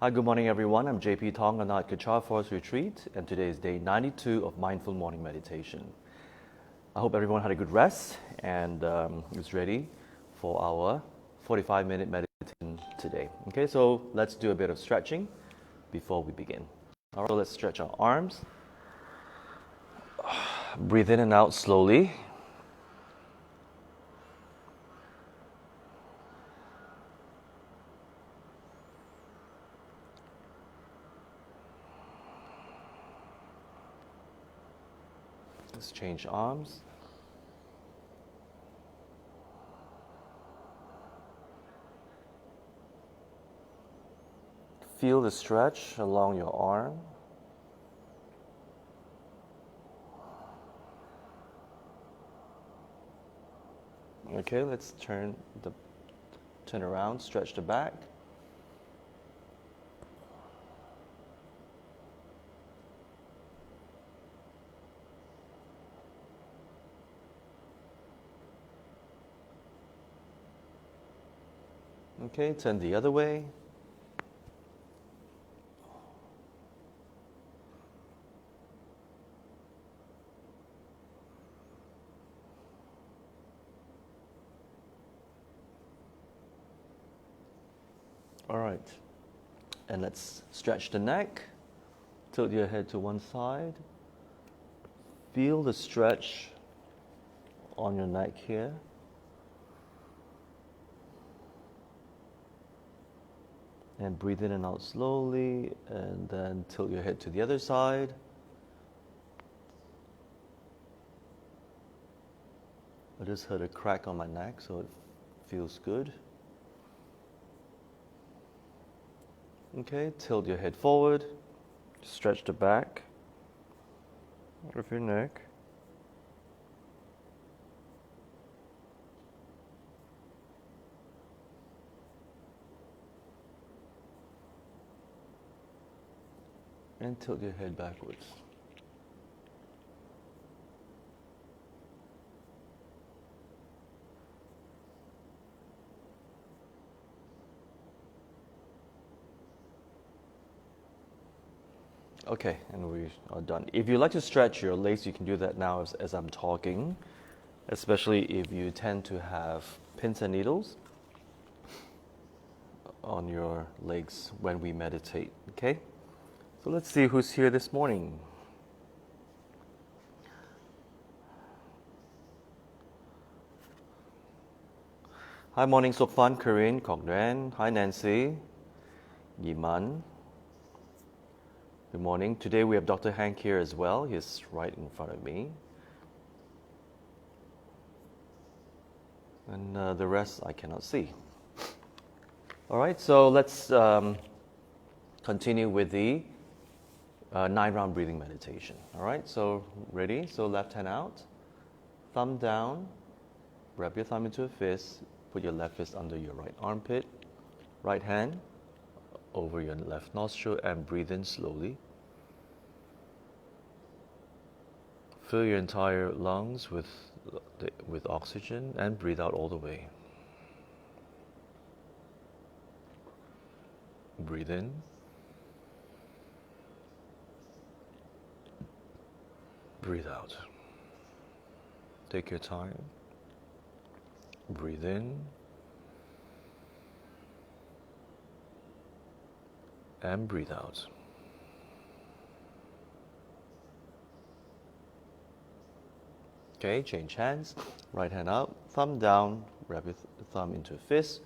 Hi, good morning everyone. I'm JP Thong and at Kechara Forest Retreat, and today is day 92 of Mindful Morning Meditation. I hope everyone had a good rest and is ready for our 45-minute meditation today. Okay, so let's do a bit of stretching before we begin. All right, so let's stretch our arms. Breathe in and out slowly. Let's change arms. Feel the stretch along your arm. Okay, let's turn around, stretch the back. Okay, turn the other way. All right, and let's stretch the neck. Tilt your head to one side. Feel the stretch on your neck here. And breathe in and out slowly, and then tilt your head to the other side. I just heard a crack on my neck, so it feels good. Okay, tilt your head forward, stretch the back of your neck. And tilt your head backwards. Okay, and we are done. If you like to stretch your legs, you can do that now as I'm talking, especially if you tend to have pins and needles on your legs when we meditate, okay? So let's see who's here this morning. Hi, morning, Sophan, Corinne, Cognan. Hi, Nancy, Yiman. Good morning. Today we have Dr. Hank here as well. He's right in front of me. And the rest I cannot see. All right, so let's continue with the 9-round breathing meditation. All right, so ready? So left hand out, thumb down, wrap your thumb into a fist, put your left fist under your right armpit, right hand over your left nostril, and breathe in slowly. Fill your entire lungs with oxygen and breathe out all the way. Breathe in. Breathe out. Take your time. Breathe in. And breathe out. Okay, change hands. Right hand up, thumb down, wrap your thumb into a fist.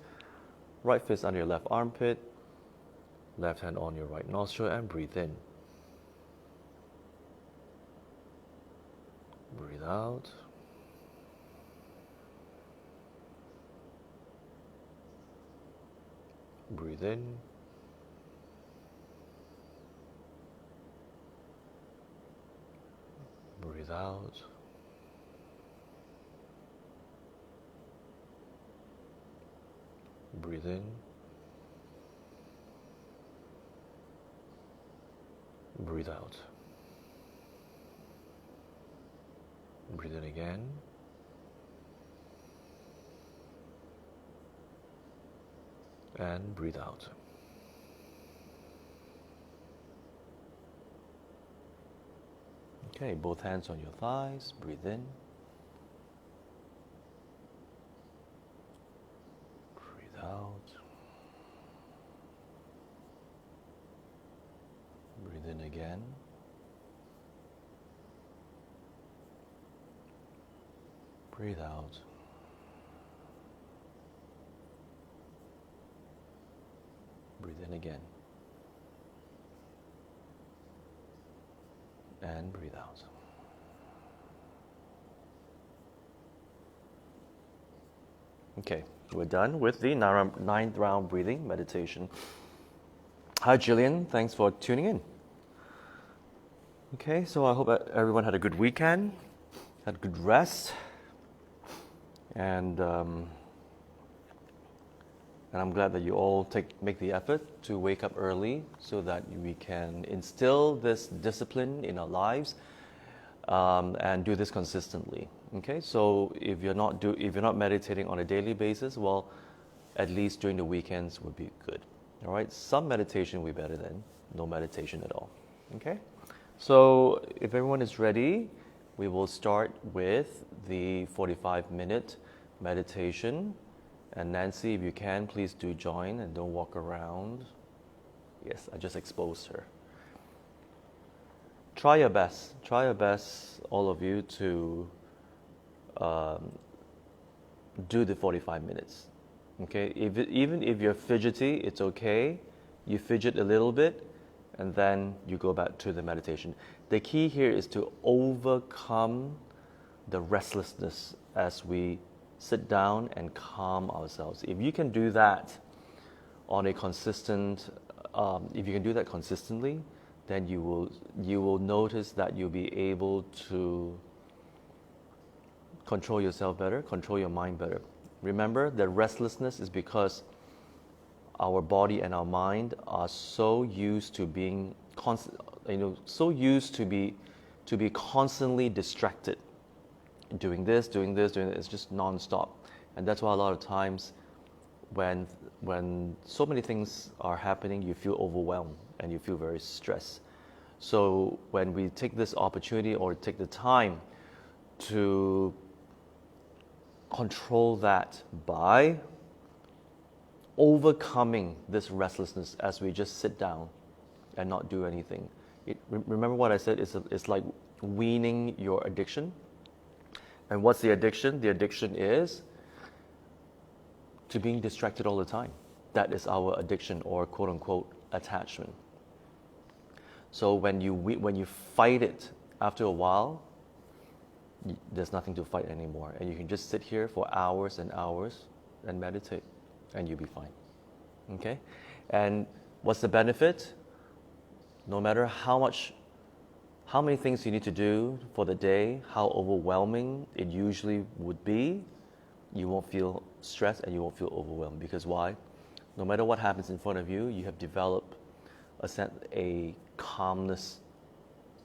Right fist under your left armpit. Left hand on your right nostril and breathe in. Breathe out. Breathe in. Breathe out. Breathe in. Breathe out. Breathe in again. And breathe out. Okay, both hands on your thighs, breathe in. Breathe out. Breathe in again. Breathe out. Breathe in again. And breathe out. Okay, we're done with the ninth round breathing meditation. Hi Jillian, thanks for tuning in. Okay, so I hope that everyone had a good weekend, had a good rest, and I'm glad that you all make the effort to wake up early so that we can instill this discipline in our lives and do this consistently. Okay, so if you're not meditating on a daily basis, well, at least during the weekends would be good. All right, some meditation would be better than no meditation at all. Okay, so if everyone is ready, we will start with the 45-minute meditation. And Nancy, if you can, please do join and don't walk around. Yes, I just exposed her. Try your best, all of you, to do the 45 minutes. Okay, even if you're fidgety, it's okay. You fidget a little bit and then you go back to the meditation. The key here is to overcome the restlessness as we sit down and calm ourselves. If you can do that on a consistent, if you can do that consistently, then you will notice that you'll be able to control yourself better, control your mind better. Remember that restlessness is because our body and our mind are so used to being to be constantly distracted. Doing this, it's just non-stop. And that's why a lot of times when so many things are happening, you feel overwhelmed and you feel very stressed. So when we take this opportunity or take the time to control that by overcoming this restlessness as we just sit down and not do anything. Remember what I said, it's like weaning your addiction. And what's the addiction? The addiction is to being distracted all the time. That is our addiction, or quote unquote attachment. So when you fight it, after a while, there's nothing to fight anymore. And you can just sit here for hours and hours and meditate, and you'll be fine. Okay? And what's the benefit? No matter how many things you need to do for the day, how overwhelming it usually would be, you won't feel stressed and you won't feel overwhelmed. Because why? No matter what happens in front of you, you have developed a calmness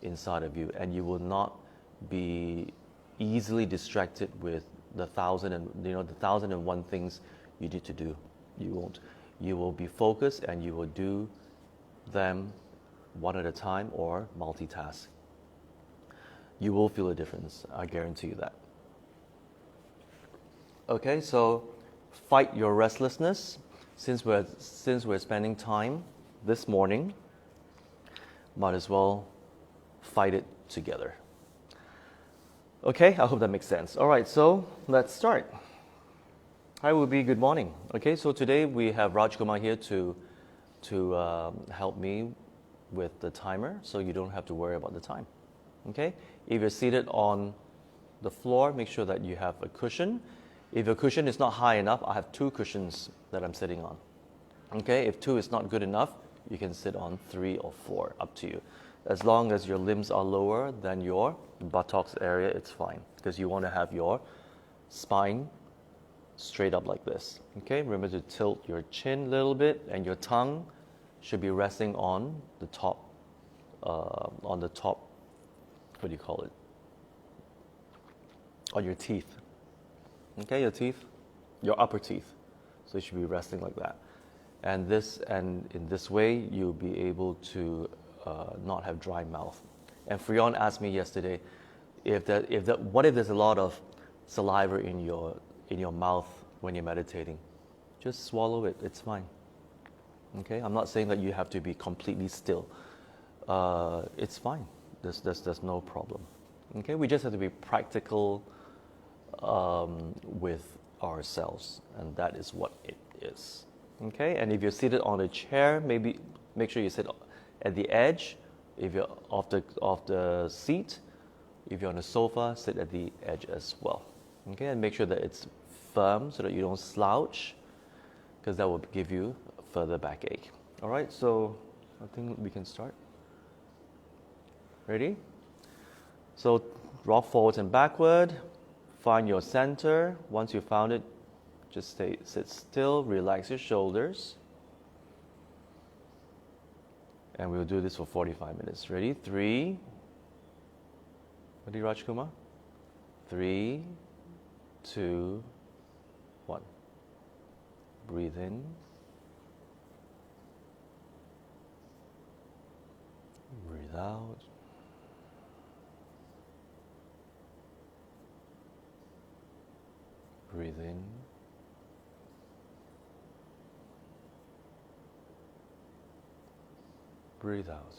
inside of you, and you will not be easily distracted with the 1,001 things you need to do. You won't. You will be focused and you will do them one at a time or multitask. You will feel a difference, I guarantee you that. Okay, so fight your restlessness. Since we're spending time this morning, might as well fight it together. Okay, I hope that makes sense. All right, so let's start. Hi, Wubi, good morning. Okay, so today we have Raj Kumar here to help me with the timer, so you don't have to worry about the time. Okay, if you're seated on the floor, make sure that you have a cushion. If your cushion is not high enough, I have 2 cushions that I'm sitting on. Okay, if 2 is not good enough, you can sit on 3 or 4, up to you. As long as your limbs are lower than your buttocks area, it's fine, because you want to have your spine straight up like this. Okay, remember to tilt your chin a little bit, and your tongue should be resting on the top, what do you call it? On your teeth. Okay, your teeth, your upper teeth. So it should be resting like that. And in this way, you'll be able to not have dry mouth. And Freon asked me yesterday, what if there's a lot of saliva in your mouth when you're meditating? Just swallow it. It's fine. Okay. I'm not saying that you have to be completely still. It's fine. There's no problem. Okay. We just have to be practical with ourselves, and that is what it is. Okay. And if you're seated on a chair, maybe make sure you sit at the edge. If you're off the seat, if you're on a sofa, sit at the edge as well. Okay, and make sure that it's firm so that you don't slouch, because that will give you further backache. All right, so I think we can start. Ready? So rock forward and backward. Find your center. Once you found it, just sit still, relax your shoulders. And we'll do this for 45 minutes. Ready? 3. Ready, Rajkumar? 3, 2, 1. Breathe in. Breathe out. Breathe in. Breathe out.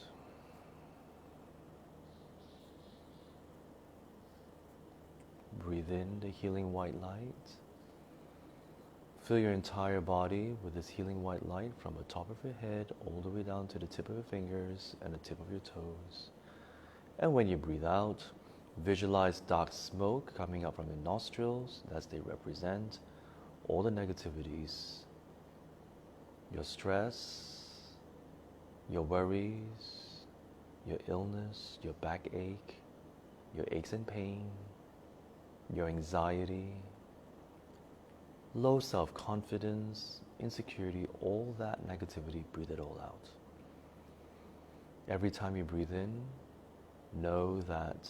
Breathe in the healing white light. Fill your entire body with this healing white light from the top of your head all the way down to the tip of your fingers and the tip of your toes. And when you breathe out, visualize dark smoke coming up from your nostrils as they represent all the negativities, your stress, your worries, your illness, your backache, your aches and pain, your anxiety, low self-confidence, insecurity, all that negativity, breathe it all out. Every time you breathe in, know that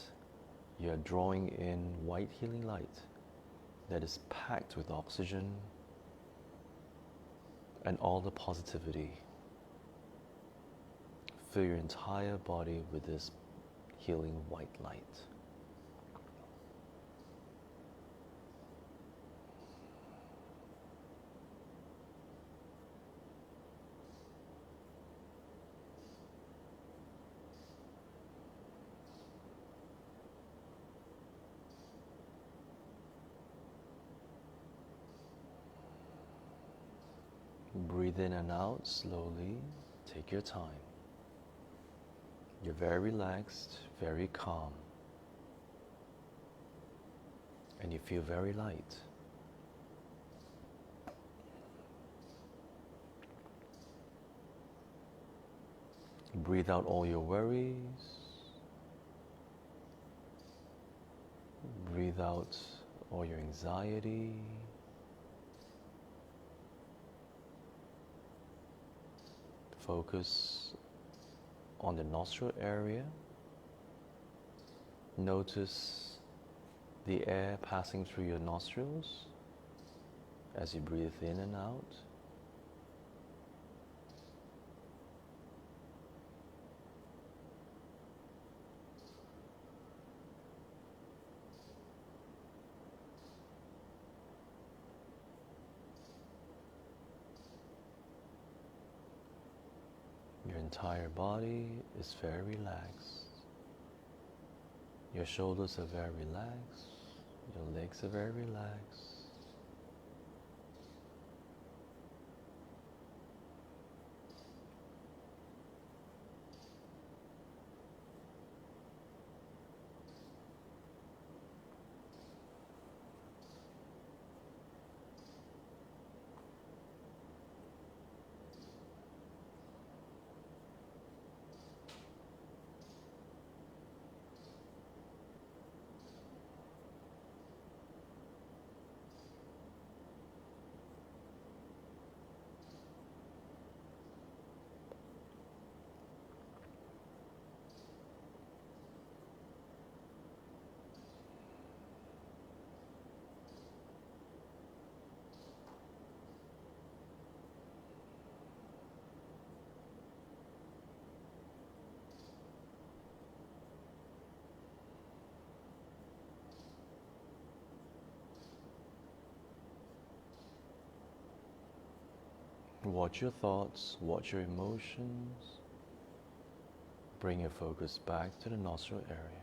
you're drawing in white healing light that is packed with oxygen and all the positivity. Fill your entire body with this healing white light. Breathe in and out slowly. Take your time. You're very relaxed, very calm, and you feel very light. Breathe out all your worries. Breathe out all your anxiety. Focus on the nostril area. Notice the air passing through your nostrils as you breathe in and out. Your entire body is very relaxed. Your shoulders are very relaxed. Your legs are very relaxed. Watch your thoughts, watch your emotions. Bring your focus back to the nostril area.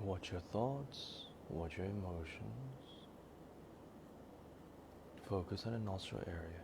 Watch your thoughts, watch your emotions. Focus on the nostril area.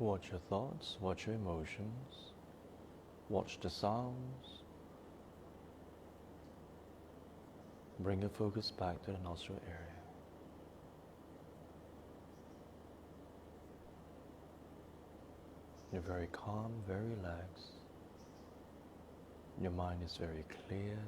Watch your thoughts, watch your emotions, watch the sounds. Bring your focus back to the nostril area. You're very calm, very relaxed. Your mind is very clear.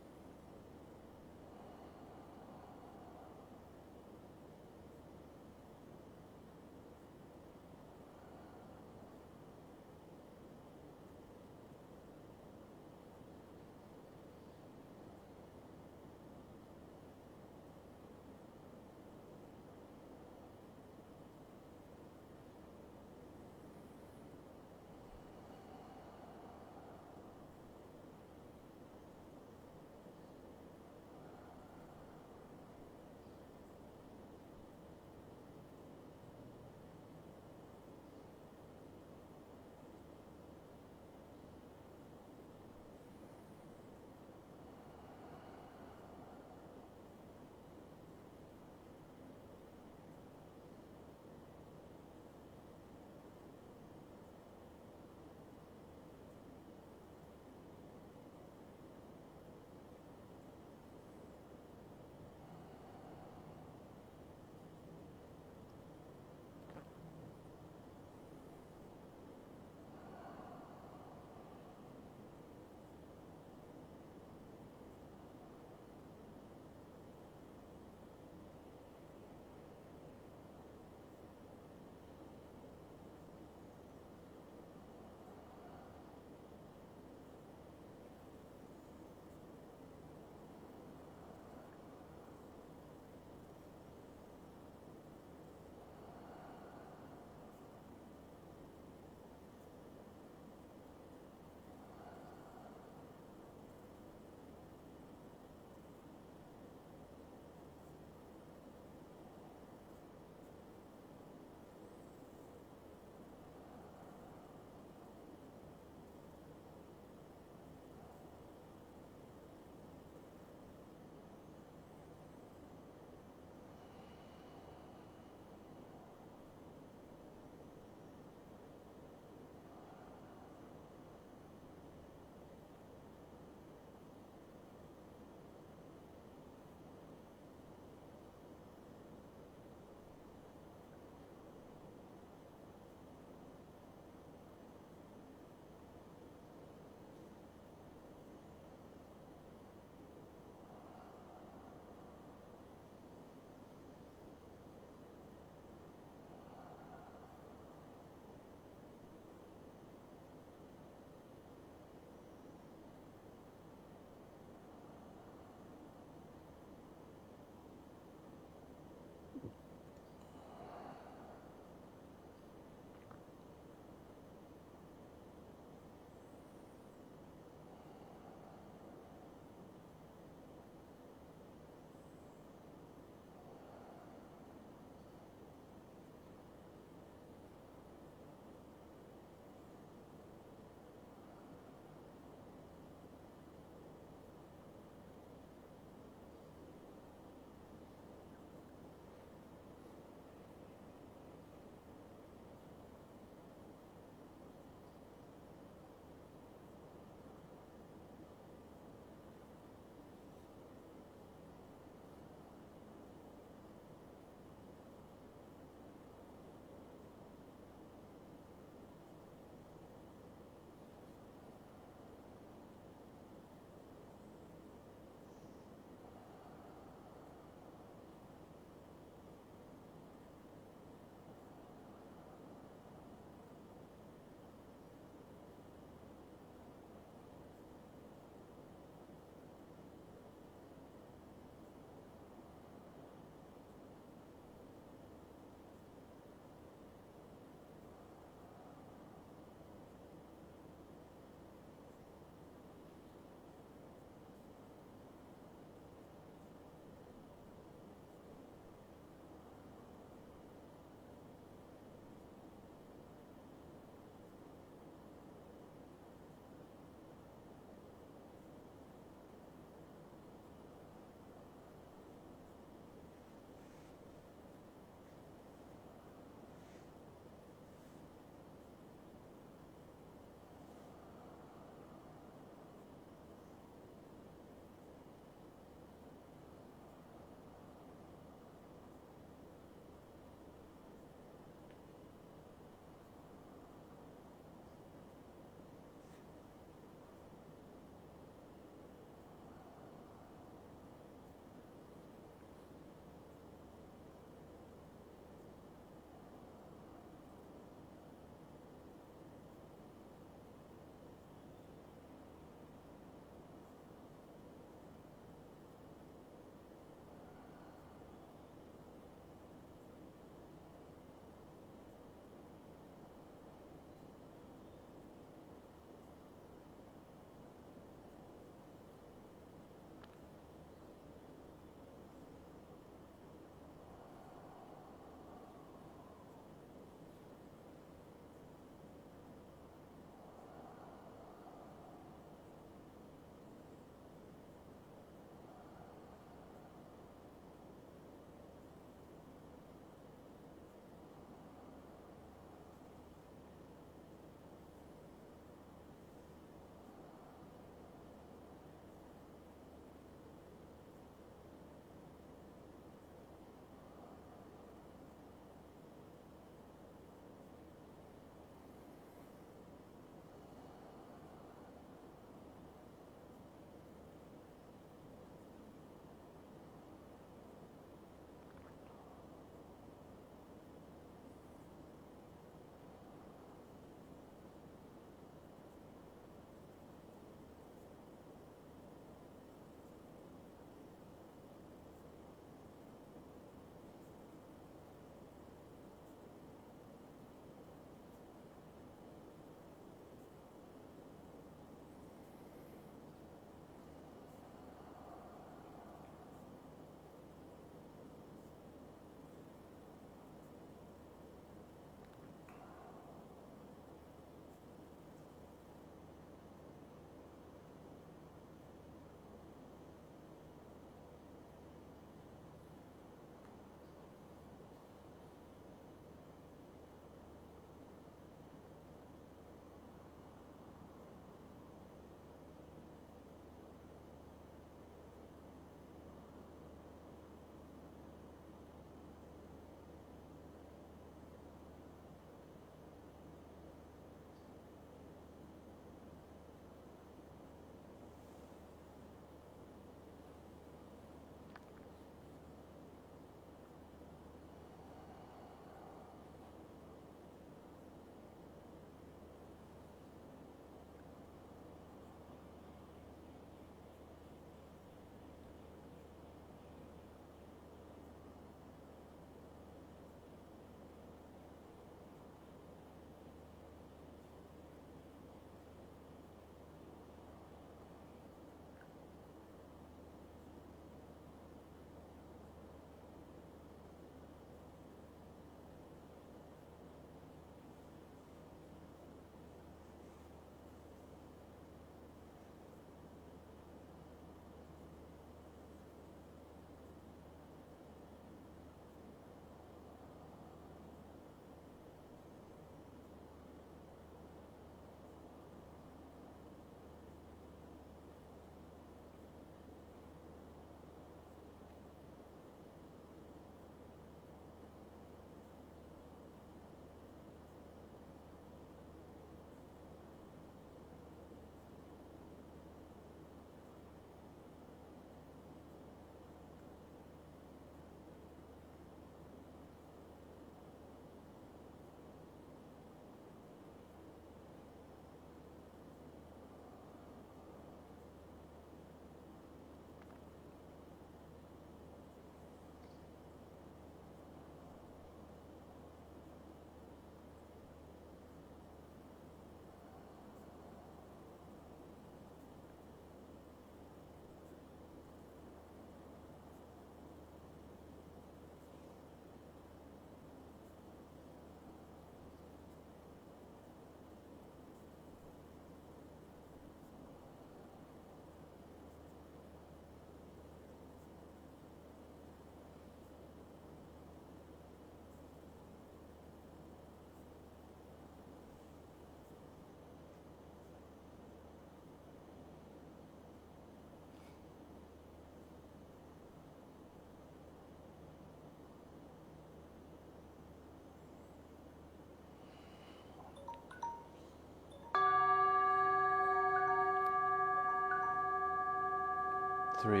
3,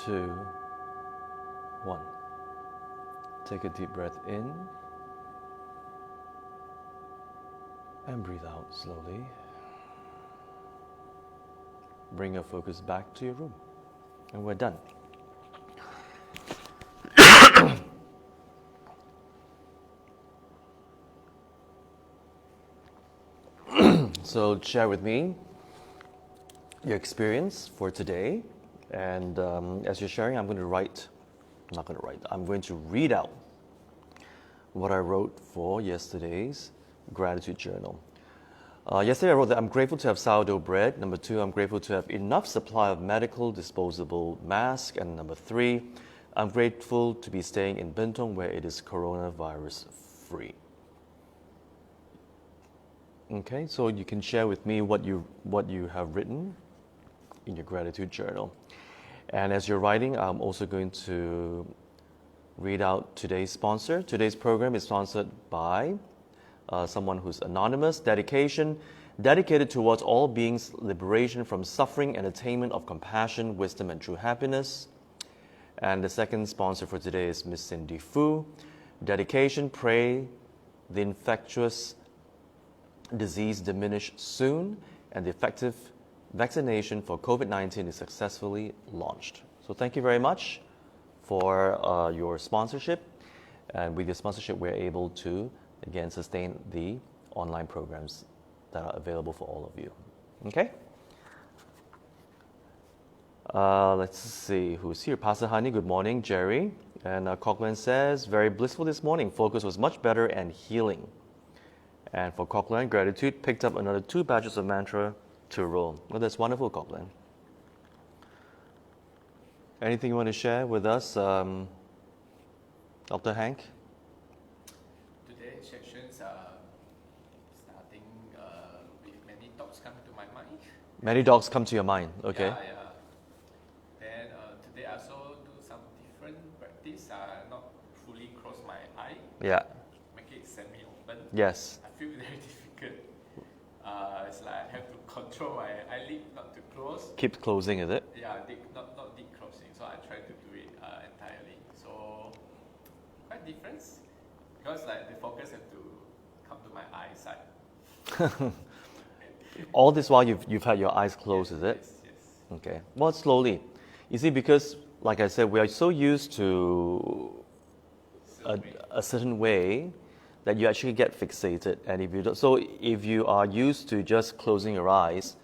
2, 1. Take a deep breath in and breathe out slowly. Bring your focus back to your room. And we're done. So share with me your experience for today. And as you're sharing, I'm going to read out what I wrote for yesterday's gratitude journal. Yesterday I wrote that I'm grateful to have sourdough bread. Number 2, I'm grateful to have enough supply of medical disposable masks. And number 3, I'm grateful to be staying in Bentong where it is coronavirus free. Okay, so you can share with me what you have written in your gratitude journal. And as you're writing, I'm also going to read out today's sponsor. Today's program is sponsored by someone who's anonymous. Dedicated towards all beings' liberation from suffering and attainment of compassion, wisdom, and true happiness. And the second sponsor for today is Miss Cindy Fu. Dedication, pray the infectious disease diminish soon, and the effective vaccination for COVID-19 is successfully launched. So thank you very much for your sponsorship. And with your sponsorship, we're able to, again, sustain the online programs that are available for all of you. Okay? Let's see who's here. Pastor Honey, good morning. Jerry. And Cochran says, very blissful this morning. Focus was much better and healing. And for Cochran, gratitude, picked up another 2 batches of mantra to roll. Well, that's wonderful, Cochran. Anything you want to share with us, Dr. Hank? Today's sessions are starting with many thoughts come to my mind. Many dogs come to your mind, okay. Yeah. Then today I also do some different practice. Not fully close my eye. Yeah. Make it semi-open. Yes. I feel very difficult. It's like I have to control my eyelid not to close. Keep closing, is it? Yeah, not deep closing. So I try to do it entirely. So quite different because like the focus have to come to my eyesight. All this while you've had your eyes closed, is it? Yes. Okay. Well, slowly. You see, because like I said, we are so used to a certain way that you actually get fixated. And if you are used to just closing your eyes,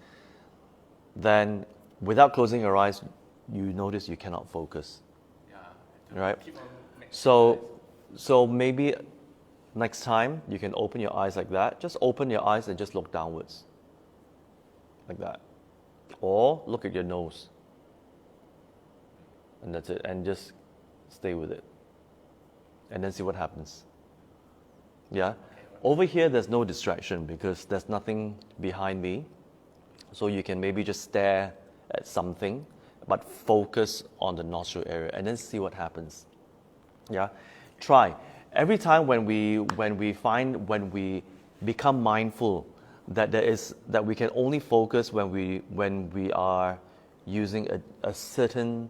then without closing your eyes, you notice you cannot focus. Yeah. Right? Keep on So maybe next time you can open your eyes like that. Just open your eyes and just look downwards. Like that. Or look at your nose. And that's it. And just stay with it. And then see what happens. Yeah? Over here, there's no distraction because there's nothing behind me. So you can maybe just stare at something, but focus on the nostril area and then see what happens. Yeah? Try. Every time when we become mindful that we can only focus when we are using a certain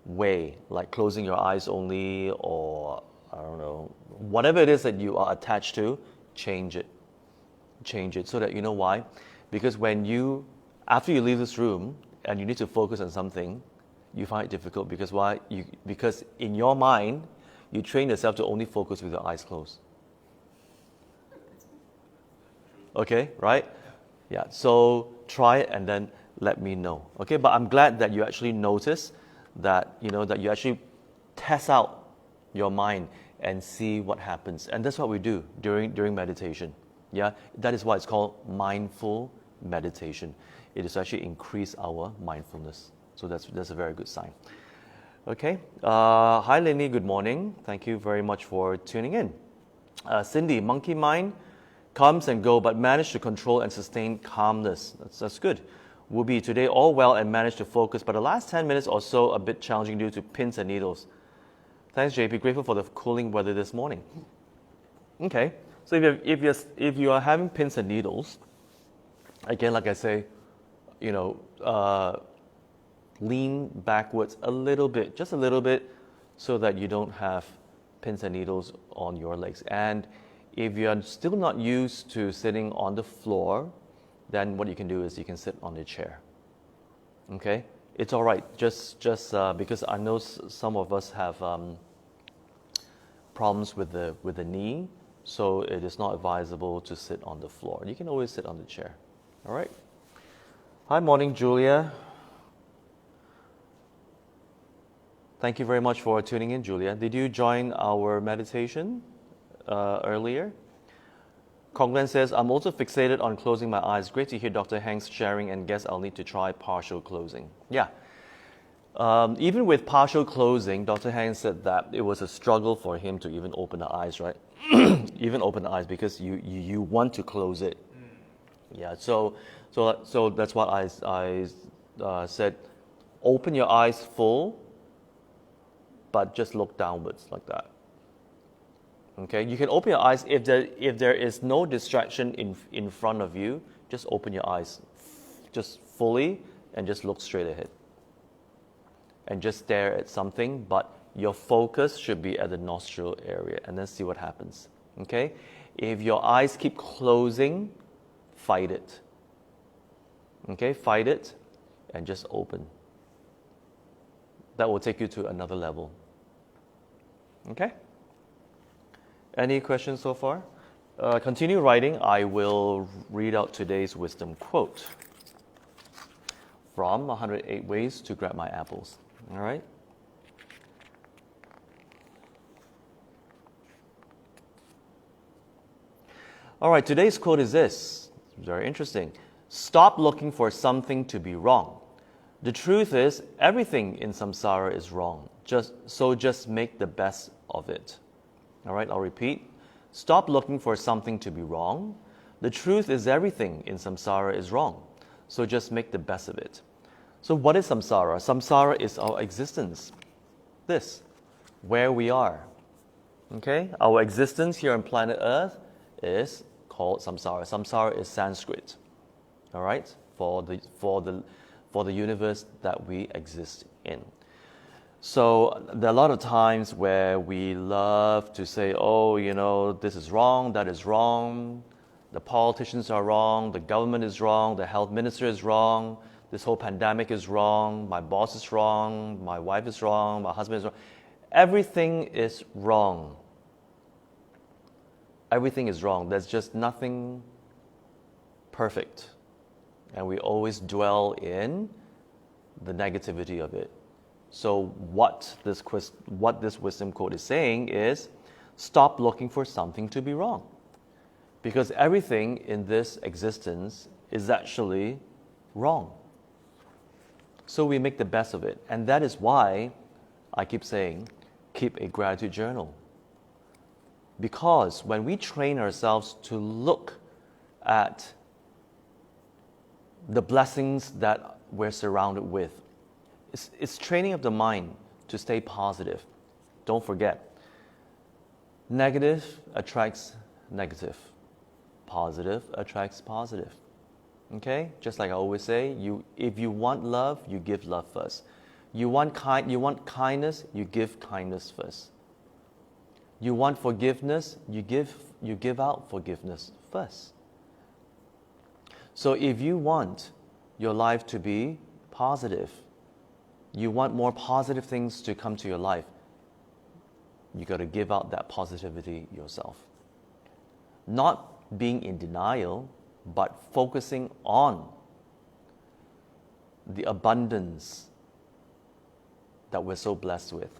way, like closing your eyes only, or I don't know, whatever it is that you are attached to, change it so that you know why. Because after you leave this room and you need to focus on something, you find it difficult because why? Because in your mind, you train yourself to only focus with your eyes closed. Okay, right? Yeah, so try it and then let me know. Okay, but I'm glad that you actually notice that you actually test out your mind and see what happens. And that's what we do during meditation. Yeah, that is why it's called mindful meditation. It is actually increase our mindfulness. So that's a very good sign. Okay. Hi, Lenny. Good morning. Thank you very much for tuning in. Cindy, monkey mind comes and go, but manage to control and sustain calmness. That's good. Will be today all well and manage to focus, but the last 10 minutes or so a bit challenging due to pins and needles. Thanks, JP. Grateful for the cooling weather this morning. Okay. So if you are having pins and needles, again, like I say, lean backwards a little bit, just a little bit, so that you don't have pins and needles on your legs. And if you're still not used to sitting on the floor, then what you can do is you can sit on a chair. Okay? It's all right, just because I know some of us have problems with the knee, so it is not advisable to sit on the floor. You can always sit on the chair. All right? Hi, morning, Julia. Thank you very much for tuning in, Julia. Did you join our meditation earlier? Conglen says, I'm also fixated on closing my eyes. Great to hear Dr. Hanks sharing, and guess I'll need to try partial closing. Yeah. Even with partial closing, Dr. Hanks said that it was a struggle for him to even open the eyes, right? Even open the eyes, because you want to close it. Yeah, so that's what I said. Open your eyes full, but just look downwards like that. Okay, you can open your eyes if there is no distraction in front of you. Just open your eyes, just fully, and just look straight ahead. And just stare at something, but your focus should be at the nostril area, and then see what happens. Okay, if your eyes keep closing, fight it. Okay, fight it, and just open. That will take you to another level. Okay? Any questions so far? Continue writing. I will read out today's wisdom quote from 108 Ways to Grab My Apples. All right? All right, today's quote is this. Very interesting. Stop looking for something to be wrong. The truth is, everything in samsara is wrong. Just make the best of it. All right, I'll repeat. Stop looking for something to be wrong. The truth is, everything in samsara is wrong. So just make the best of it. So what is samsara? Samsara is our existence. This, where we are. Okay? Our existence here on planet Earth is called samsara. Samsara is Sanskrit. All right? For the universe that we exist in. So there are a lot of times where we love to say, oh, this is wrong, that is wrong, the politicians are wrong, the government is wrong, the health minister is wrong, this whole pandemic is wrong, my boss is wrong, my wife is wrong, my husband is wrong. Everything is wrong. Everything is wrong. There's just nothing perfect. And we always dwell in the negativity of it. So what this wisdom quote is saying is, stop looking for something to be wrong. Because everything in this existence is actually wrong. So we make the best of it. And that is why I keep saying, keep a gratitude journal. Because when we train ourselves to look at the blessings that we're surrounded with, it's training of the mind to stay positive. Don't forget, negative attracts negative. Positive attracts positive. Okay? Just like I always say, if you want love, you give love first. You want kindness, you give kindness first. You want forgiveness, you give out forgiveness first. So if you want your life to be positive, you want more positive things to come to your life, you got to give out that positivity yourself. Not being in denial, but focusing on the abundance that we're so blessed with.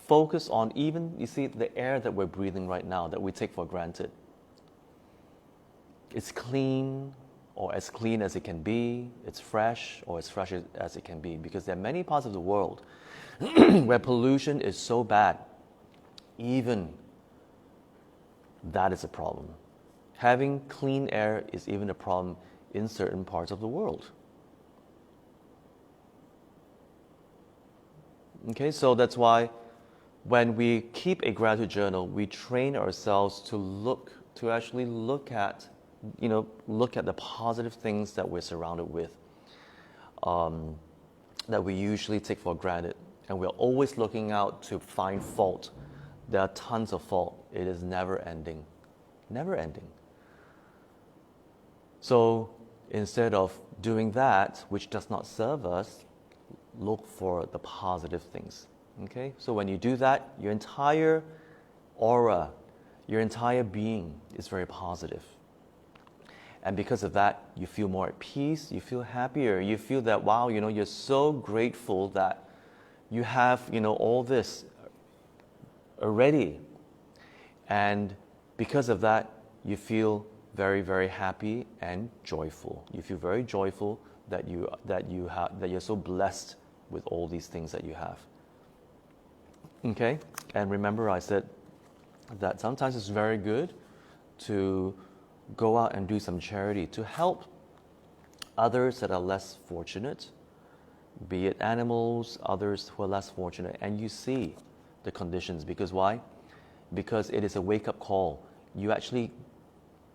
Focus on even, the air that we're breathing right now that we take for granted. It's clean, or as clean as it can be. It's fresh, or as fresh as it can be. Because there are many parts of the world where pollution is so bad, even that is a problem. Having clean air is even a problem in certain parts of the world. Okay, so that's why when we keep a gratitude journal, we train ourselves to actually look at the positive things that we're surrounded with. that we usually take for granted, and we're always looking out to find fault. There are tons of fault. It is never ending. Never ending. So instead of doing that, which does not serve us, look for the positive things. Okay? So when you do that, your entire aura, your entire being is very positive. And because of that, you feel more at peace, you feel happier, you feel that, wow, you're so grateful that you have, all this already. And because of that, you feel very, very happy and joyful. You feel very joyful that you're so blessed with all these things that you have. Okay? And remember I said that sometimes it's very good to go out and do some charity to help others that are less fortunate, be it animals, others who are less fortunate, and you see the conditions. Because why? Because it is a wake-up call. You actually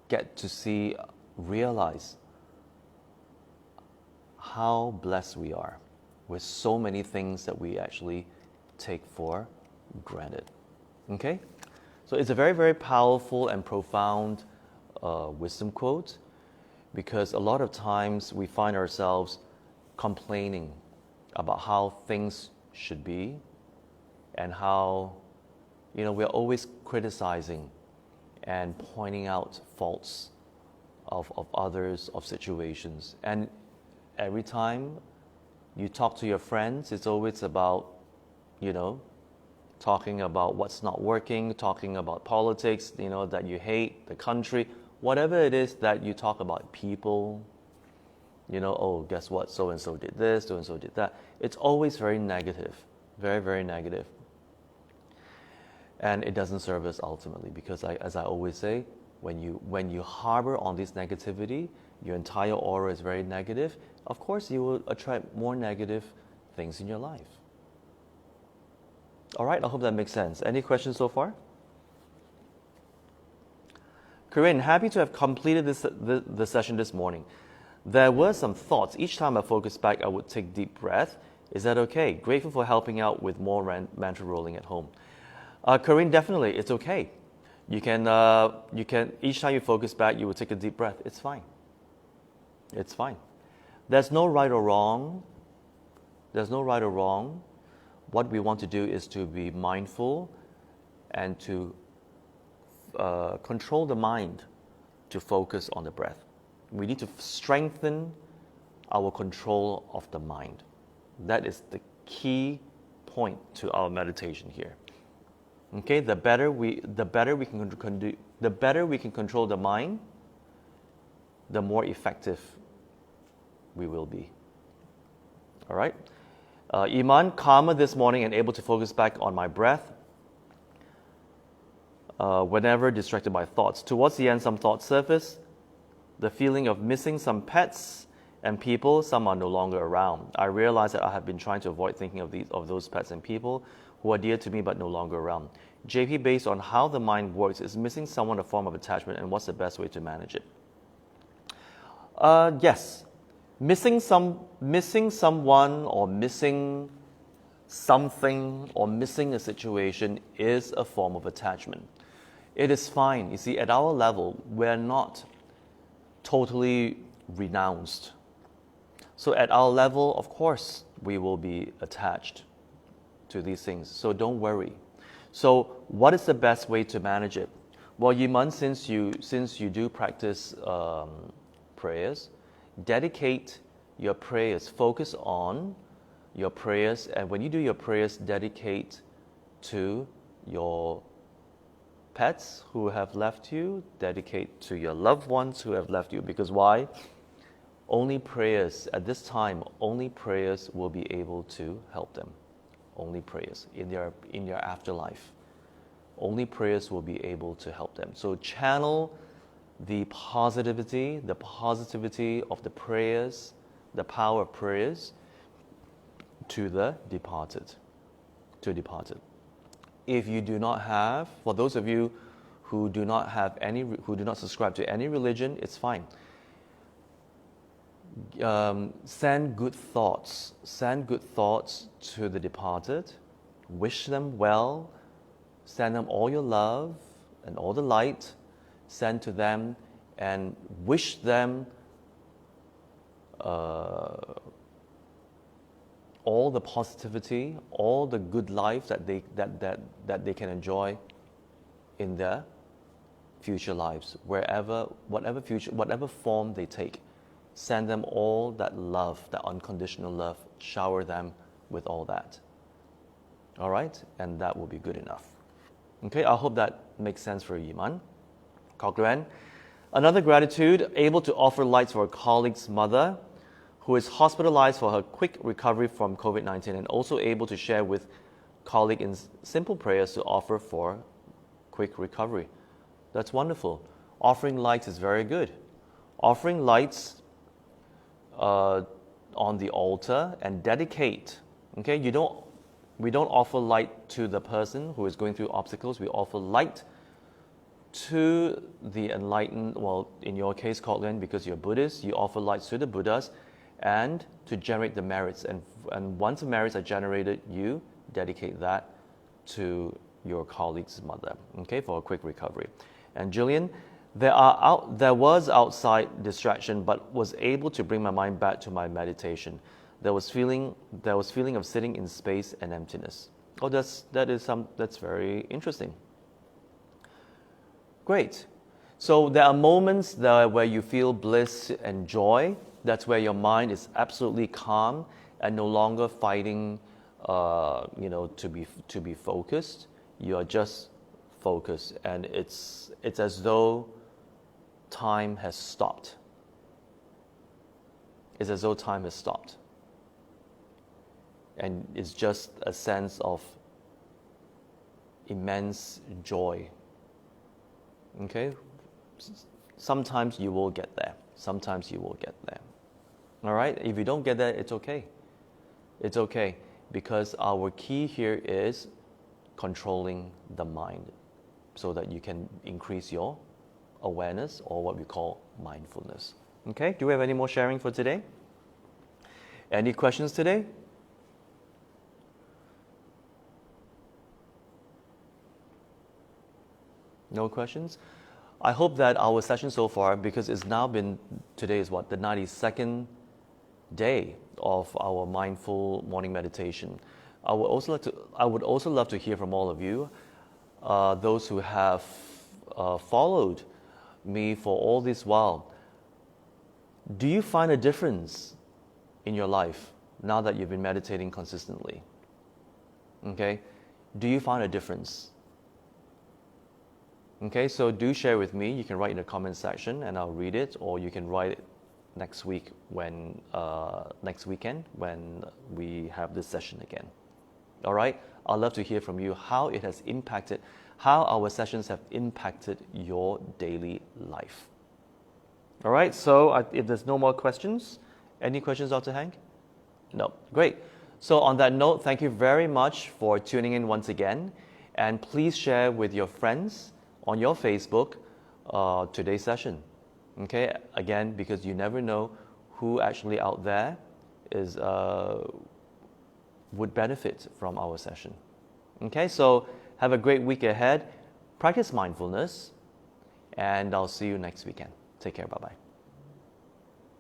get to realize how blessed we are with so many things that we actually take for granted. Okay? So it's a very, very powerful and profound wisdom quote, because a lot of times we find ourselves complaining about how things should be and how, we're always criticizing and pointing out faults of others, of situations. And every time you talk to your friends, it's always about, talking about what's not working, talking about politics, that you hate, the country, whatever it is that you talk about, people, oh, guess what, so-and-so did this, so-and-so did that. It's always very negative, very, very negative. And it doesn't serve us ultimately, because as I always say, when you harbor on this negativity, your entire aura is very negative, of course you will attract more negative things in your life. All right, I hope that makes sense. Any questions so far? Corinne, happy to have completed the session this morning. There were some thoughts. Each time I focused back, I would take deep breath. Is that okay? Grateful for helping out with more mantra rolling at home. Corinne, definitely, it's okay. You can, each time you focus back, you will take a deep breath. It's fine. It's fine. There's no right or wrong. There's no right or wrong. What we want to do is to be mindful and to control the mind to focus on the breath. We need to strengthen our control of the mind. That is the key point to our meditation here. Okay, the better we can control the mind, the more effective we will be. All right. Iman, calmer this morning and able to focus back on my breath whenever distracted by thoughts. Towards the end, some thoughts surface. The feeling of missing some pets and people, some are no longer around. I realize that I have been trying to avoid thinking of those pets and people who are dear to me but no longer around. JP, based on how the mind works, is missing someone a form of attachment, and what's the best way to manage it? Yes. Missing someone or missing something or missing a situation is a form of attachment. It is fine. You see, at our level, we're not totally renounced. So at our level, of course, we will be attached to these things. So don't worry. So what is the best way to manage it? Well, Yiman, since you do practice prayers, dedicate your prayers, focus on your prayers, and when you do your prayers, dedicate to your pets who have left you, dedicate to your loved ones who have left you. Because why? Only prayers, at this time, only prayers will be able to help them. Only prayers in their afterlife. Only prayers will be able to help them. So channel the positivity of the prayers, the power of prayers to the departed. If you do not have, for those of you who do not subscribe to any religion, it's fine. Send good thoughts. Send good thoughts to the departed. Wish them well. Send them all your love and all the light. Send to them and wish them all the positivity, all the good life that they can enjoy in their future lives, whatever form they take. Send them all that love, that unconditional love. Shower them with all that. All right? And that will be good enough. Okay, I hope that makes sense for Yiman. Cochrane. Another gratitude, able to offer lights for a colleague's mother who is hospitalized for her quick recovery from COVID-19, and also able to share with colleague in simple prayers to offer for quick recovery. That's wonderful. Offering lights is very good. Offering lights on the altar and dedicate. Okay, we don't offer light to the person who is going through obstacles. We offer light to the enlightened. Well, in your case, Cochrane, because you're Buddhist, you offer lights to the Buddhas and to generate the merits. And once the merits are generated, you dedicate that to your colleague's mother. Okay, for a quick recovery. And Jillian, there was outside distraction, but was able to bring my mind back to my meditation. There was feeling of sitting in space and emptiness. Oh, that's very interesting. Great. So there are moments where you feel bliss and joy. That's where your mind is absolutely calm and no longer fighting, to be focused. You are just focused, and it's as though time has stopped. It's as though time has stopped. And it's just a sense of immense joy. Okay? Sometimes you will get there. Sometimes you will get there. All right? If you don't get there, it's okay. It's okay, because our key here is controlling the mind so that you can increase your awareness, or what we call mindfulness. Okay? Do we have any more sharing for today? Any questions today? No questions? I hope that our session so far, because it's now been, today is what, the 92nd day of our mindful morning meditation. I would also love to hear from all of you, those who have followed me for all this while. Do you find a difference in your life now that you've been meditating consistently? Okay? Do you find a difference? Okay, so do share with me. You can write in the comment section and I'll read it, or you can write it next weekend when we have this session again. All right? I'd love to hear from you how it has impacted, how our sessions have impacted your daily life. All right, so if there's no more questions, any questions, Dr. Hank? No, great. So on that note, thank you very much for tuning in once again, and please share with your friends on your Facebook today's session. Okay, again, because you never know who actually out there is would benefit from our session. Okay, so have a great week ahead. Practice mindfulness, and I'll see you next weekend. Take care. Bye-bye.